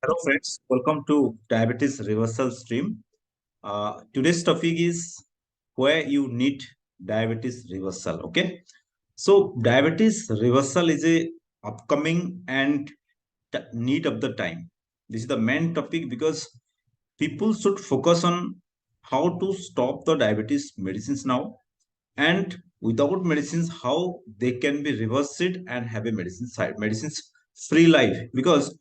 Hello, friends. Welcome to Diabetes Reversal Stream. Today's topic is where you need diabetes reversal. Okay, so diabetes reversal is a upcoming and need of the time. This is the main topic because people should focus on how to stop the diabetes medicines now, and without medicines how they can be reversed and have a medicines free life, because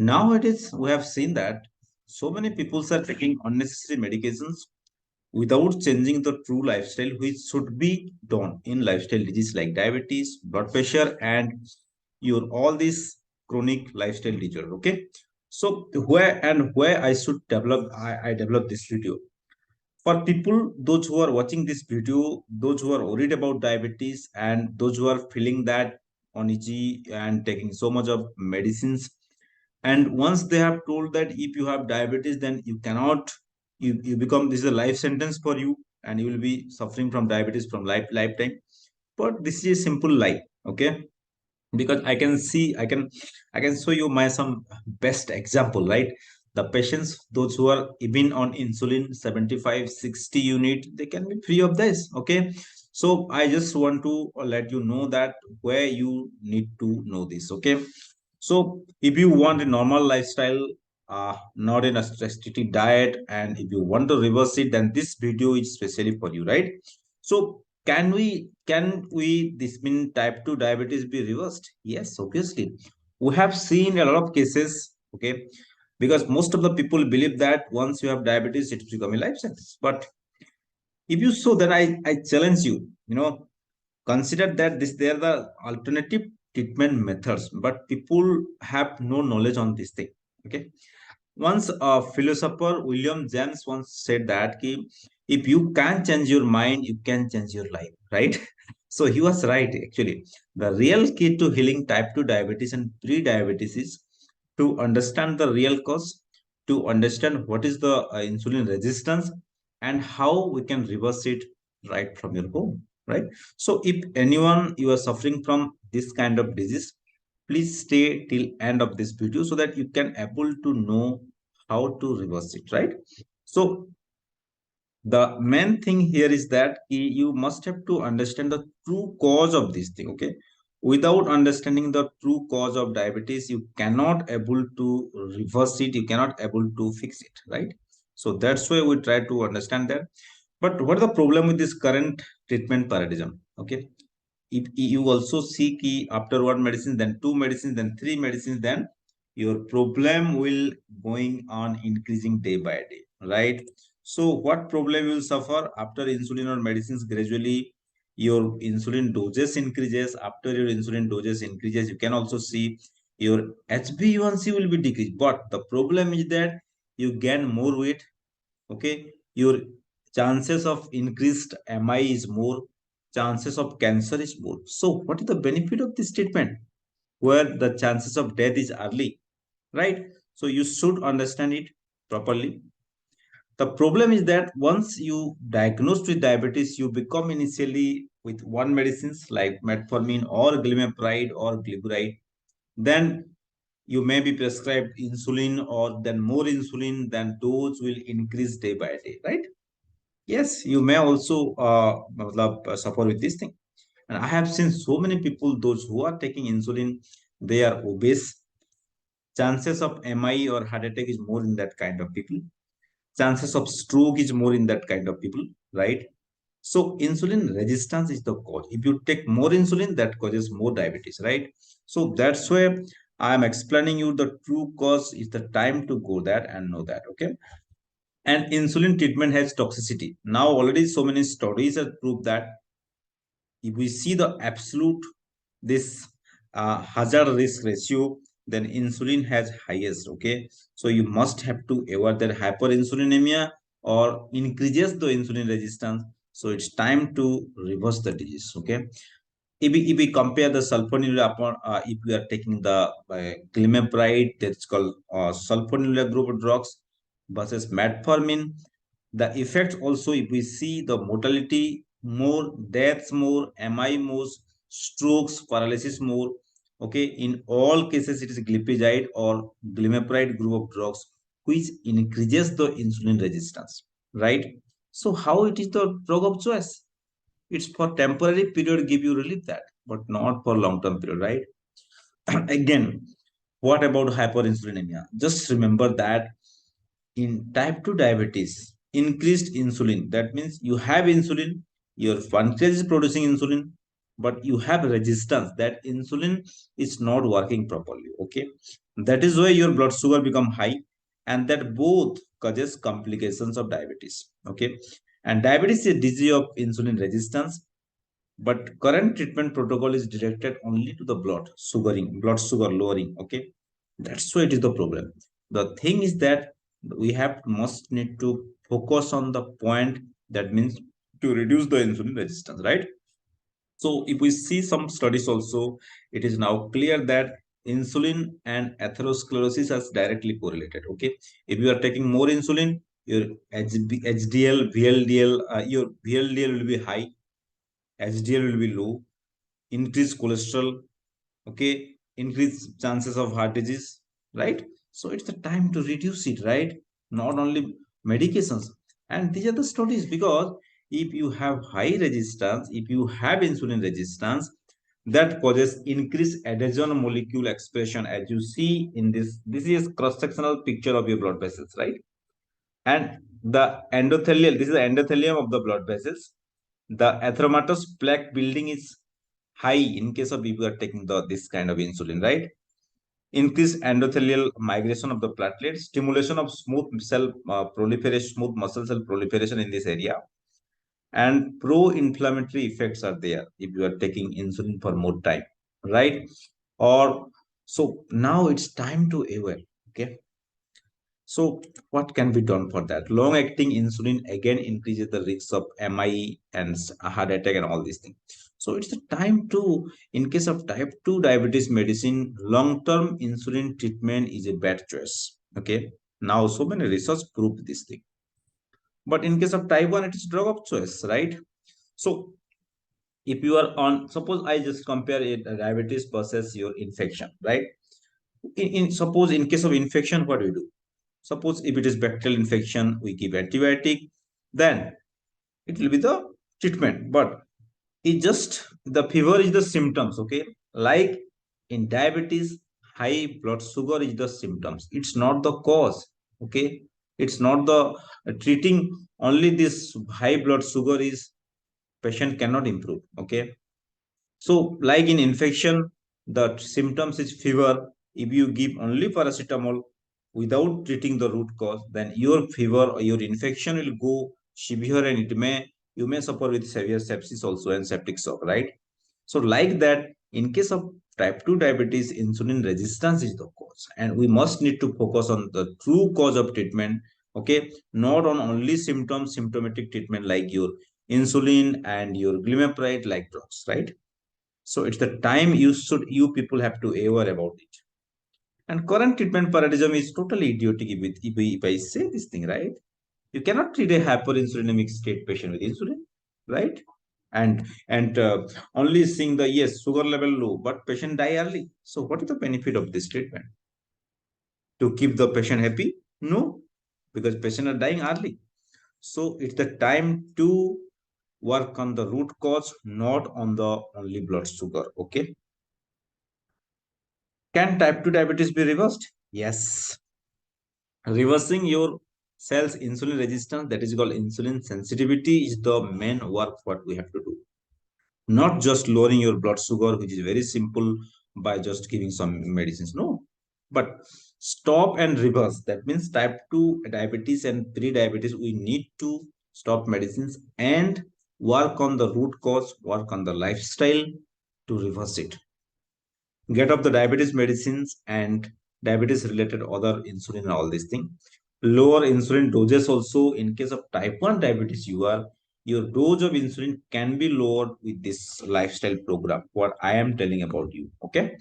nowadays we have seen that so many people are taking unnecessary medications without changing the true lifestyle which should be done in lifestyle disease like diabetes, blood pressure, and your all these chronic lifestyle disorder. Okay, so where I should develop, I develop this video for people, those who are watching this video, those who are worried about diabetes and those who are feeling that uneasy and taking so much of medicines. And once they have told that if you have diabetes, then you cannot, you become, this is a life sentence for you and you will be suffering from diabetes from lifetime. But this is a simple lie. Okay, because I can show you my some best example, right? The patients, those who are even on insulin 75 60 unit, they can be free of this. Okay, so I just want to let you know that where you need to know this. Okay, so if you want a normal lifestyle, not in a restricted diet, and if you want to reverse it, then this video is specially for you, right? So can we this mean type 2 diabetes be reversed? Yes, obviously. We have seen a lot of cases, okay, because most of the people believe that once you have diabetes, it will become a life sentence. But if you so, then I challenge you, consider that this they are the alternative treatment methods, but people have no knowledge on this thing. Okay, once a philosopher William James once said that ki, if you can change your mind, you can change your life, right? So he was right. Actually, the real key to healing type 2 diabetes and pre-diabetes is to understand the real cause, to understand what is the insulin resistance, and how we can reverse it right from your home, right? So if anyone you are suffering from this kind of disease, please stay till end of this video so that you can able to know how to reverse it, right? So the main thing here is that you must have to understand the true cause of this thing. Okay, without understanding the true cause of diabetes, you cannot able to reverse it, you cannot able to fix it, right? So that's why we try to understand that. But what is the problem with this current treatment paradigm? Okay, if you also see key after one medicine, then two medicines, then three medicines, then your problem will going on increasing day by day, right? So what problem you will suffer after insulin or medicines? Gradually your insulin doses increases. After your insulin doses increases, you can also see your HbA1c will be decreased. But the problem is that you gain more weight. Okay, your chances of increased mi is more, chances of cancer is more. So what is the benefit of this treatment where the chances of death is early, right? So you should understand it properly. The problem is that once you diagnosed with diabetes, you become initially with one medicines like metformin or glimepiride or glyburide. Then you may be prescribed insulin, or then more insulin, then dose will increase day by day, right? Yes, you may also suffer with this thing. And I have seen so many people, those who are taking insulin, they are obese. Chances of MI or heart attack is more in that kind of people. Chances of stroke is more in that kind of people, right? So insulin resistance is the cause. If you take more insulin, that causes more diabetes, right? So that's why I am explaining you the true cause is the time to go that and know that. Okay, and insulin treatment has toxicity. Now already so many studies have proved that if we see the absolute this hazard risk ratio, then insulin has highest. Okay, so you must have to avoid that hyperinsulinemia or increases the insulin resistance. So it's time to reverse the disease. Okay, if we compare the sulfonylurea upon if we are taking the glimepiride, that's called sulfonylurea group of drugs versus metformin, the effects also, if we see the mortality more, deaths more, mi more, strokes, paralysis more, Okay, in all cases, it is glipizide or glimepiride group of drugs which increases the insulin resistance, right? So how it is the drug of choice? It's for temporary period give you relief that, but not for long term period, right? Again, what about hyperinsulinemia? Just remember that in type 2 diabetes, increased insulin, that means you have insulin, your pancreas is producing insulin, but you have resistance that insulin is not working properly. Okay, that is why your blood sugar become high, and that both causes complications of diabetes. Okay, and diabetes is a disease of insulin resistance, but current treatment protocol is directed only to the blood sugar lowering. Okay, that's why it is the problem. The thing is that we have must need to focus on the point, that means to reduce the insulin resistance, right? So if we see some studies also, it is now clear that insulin and atherosclerosis are directly correlated. Okay, if you are taking more insulin, your HDL, VLDL, your VLDL will be high, HDL will be low, increased cholesterol, okay, increased chances of heart disease, right? So it's the time to reduce it, right? Not only medications. And these are the studies, because if you have high resistance, if you have insulin resistance, that causes increased adhesion molecule expression, as you see in this is cross-sectional picture of your blood vessels, right? And the endothelial, this is the endothelium of the blood vessels. The atheromatous plaque building is high in case of people are taking this kind of insulin, right? Increased endothelial migration of the platelets, stimulation of smooth cell proliferation, smooth muscle cell proliferation in this area, and pro-inflammatory effects are there if you are taking insulin for more time, right? Or so now it's time to aware. Okay, so what can be done for that? Long acting insulin again increases the risks of MI and heart attack and all these things. So it's the time to, in case of type 2 diabetes medicine, long-term insulin treatment is a bad choice. Okay. Now so many research prove this thing. But in case of type 1, it is drug of choice, right? So if you are on, suppose I just compare it diabetes versus your infection, right? Suppose in case of infection, what do you do? Suppose if it is bacterial infection, we give antibiotic, then it will be the treatment. But it just the fever is the symptoms, okay? Like in diabetes, high blood sugar is the symptoms. It's not the cause, okay? It's not the treating only this high blood sugar is patient cannot improve, okay? So, like in infection, the symptoms is fever. If you give only paracetamol without treating the root cause, then your fever or your infection will go severe, and you may suffer with severe sepsis also and septic shock, right? So, like that, in case of type 2 diabetes, insulin resistance is the cause, and we must need to focus on the true cause of treatment. Okay, not on only symptoms, symptomatic treatment like your insulin and your glimepiride like drugs, right? So it's the time you people have to aware about it. And current treatment paradigm is totally idiotic if I say this thing, right? You cannot treat a hyperinsulinemic state patient with insulin, right? And only seeing the yes sugar level low, but patient die early. So what is the benefit of this treatment? To keep the patient happy? No, because patient are dying early. So it's the time to work on the root cause, not on the only blood sugar. Okay. Can type 2 diabetes be reversed? Yes. Reversing your cells insulin resistance, that is called insulin sensitivity, is the main work what we have to do. Not just lowering your blood sugar, which is very simple by just giving some medicines. No. But stop and reverse. That means type 2 diabetes and pre-diabetes, we need to stop medicines and work on the root cause, work on the lifestyle to reverse it. Get off the diabetes medicines and diabetes related other insulin and all these things. Lower insulin doses also. In case of type 1 diabetes, your dose of insulin can be lowered with this lifestyle program what I am telling about you. Okay,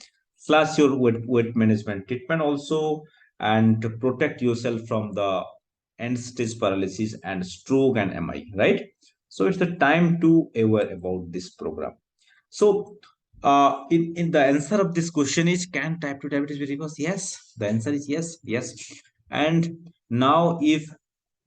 plus your weight management treatment also, and to protect yourself from the end stage paralysis and stroke and MI, right? So it's the time to aware about this program. So In the answer of this question is, can type 2 diabetes be reversed? Yes, the answer is yes, yes. And now, if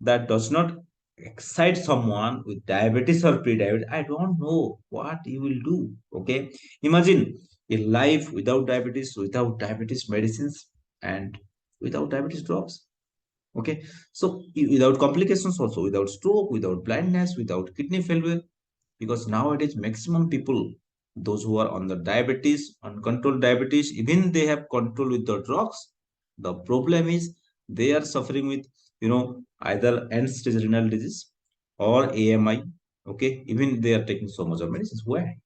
that does not excite someone with diabetes or pre-diabetes, I don't know what you will do. Okay, imagine a life without diabetes medicines, and without diabetes drugs. Okay, so without complications, also without stroke, without blindness, without kidney failure, because nowadays maximum people, those who are on the diabetes, uncontrolled diabetes, even they have control with the drugs, the problem is they are suffering with, either end stage renal disease or AMI. Okay, even they are taking so much of medicines. Why?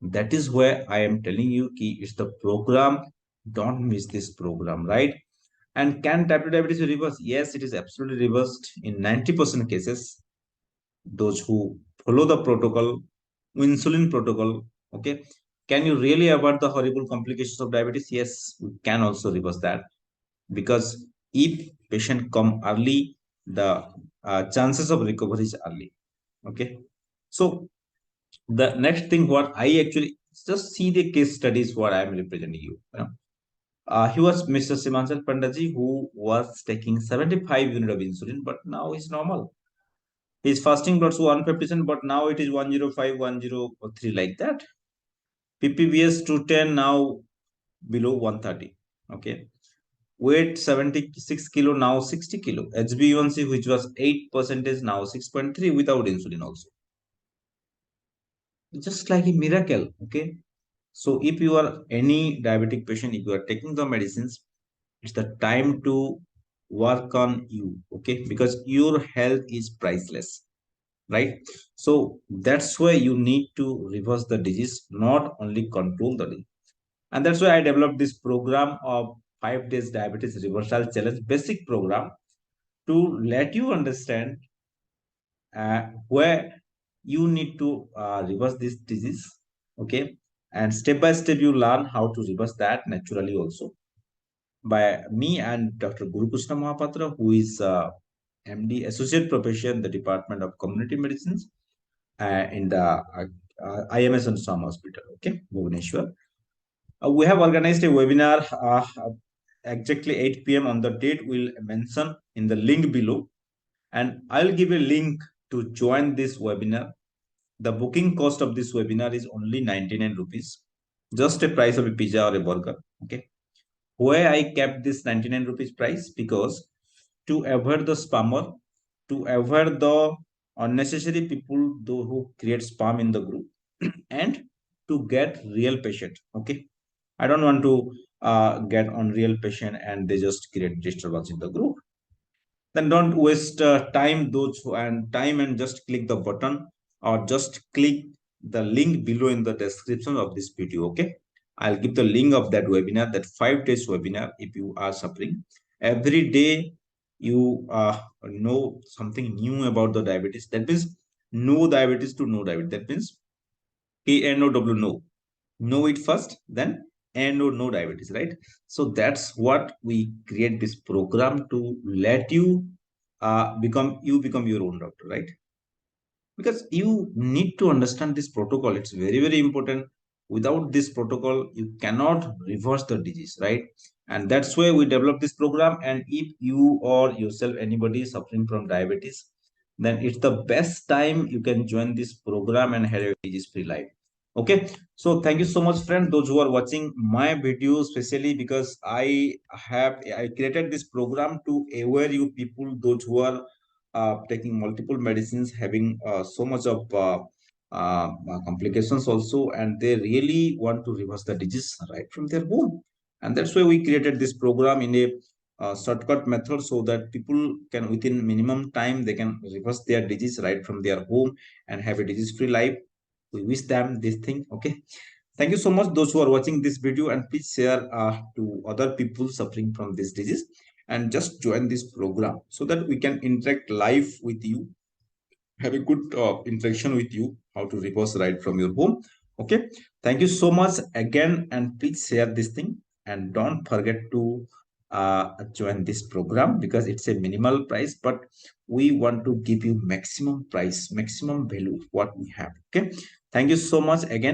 That is where I am telling you ki it's the program. Don't miss this program, right? And can type 2 diabetes be reversed? Yes, it is absolutely reversed in 90% cases. Those who follow the protocol, insulin protocol. Okay, can you really avoid the horrible complications of diabetes? Yes, we can also reverse that, because if patient come early, the chances of recovery is early. Okay, so the next thing what I actually, just see the case studies what I am representing you, he was Mr. Simanchal Pandaji, who was taking 75 unit of insulin, but now he's normal. His fasting bloods 157, but now it is 105, 103, like that. PPBS 210, now below 130. Okay. Weight 76 kilo, now 60 kilo. HbA1c, which was 8%, is now 6.3 without insulin also. Just like a miracle. Okay. So if you are any diabetic patient, if you are taking the medicines, it's the time to work on you. Okay. Because your health is priceless, right? So that's why you need to reverse the disease, not only control the disease. And that's why I developed this program of 5 days diabetes reversal challenge basic program, to let you understand where you need to reverse this disease. Okay, and step by step you learn how to reverse that naturally also, by me and Dr. Guru Krishna Mahapatra, who is MD, Associate Professor in the Department of Community Medicines, in the IMS and Sam Hospital, okay, Bhubaneswar. We have organized a webinar exactly 8 p.m. on the date we'll mention in the link below. And I'll give a link to join this webinar. The booking cost of this webinar is only 99 rupees, just a price of a pizza or a burger. Okay. Why I kept this 99 rupees price? Because to avoid the spammer, to avoid the unnecessary people who create spam in the group, and to get real patient. Okay, I don't want to get on real patient and they just create disturbance in the group. Then don't waste time those who, and time, and just click the button, or just click the link below in the description of this video. Okay, I'll give the link of that webinar, that 5 days webinar. If you are suffering every day, you know something new about the diabetes. That means no diabetes to no diabetes. That means KNOW, no. Know it first, then no diabetes, right? So that's what we create this program, to let you become your own doctor, right? Because you need to understand this protocol. It's very, very important. Without this protocol, you cannot reverse the disease, right? And that's why we develop this program. And if you or yourself, anybody is suffering from diabetes, then it's the best time you can join this program and have a disease free life. Okay, so thank you so much, friends, those who are watching my video, especially because I created this program to aware you people, those who are taking multiple medicines, having so much of complications also, and they really want to reverse the disease right from their home. And that's why we created this program in a shortcut method, so that people can, within minimum time, they can reverse their disease right from their home and have a disease free life. We wish them this thing. Okay, thank you so much, those who are watching this video, and please share to other people suffering from this disease, and just join this program so that we can interact live with you, have a good interaction with you, how to reverse right from your home. Okay, thank you so much again, and please share this thing, and don't forget to join this program, because it's a minimal price, but we want to give you maximum price, maximum value what we have. Okay, thank you so much again.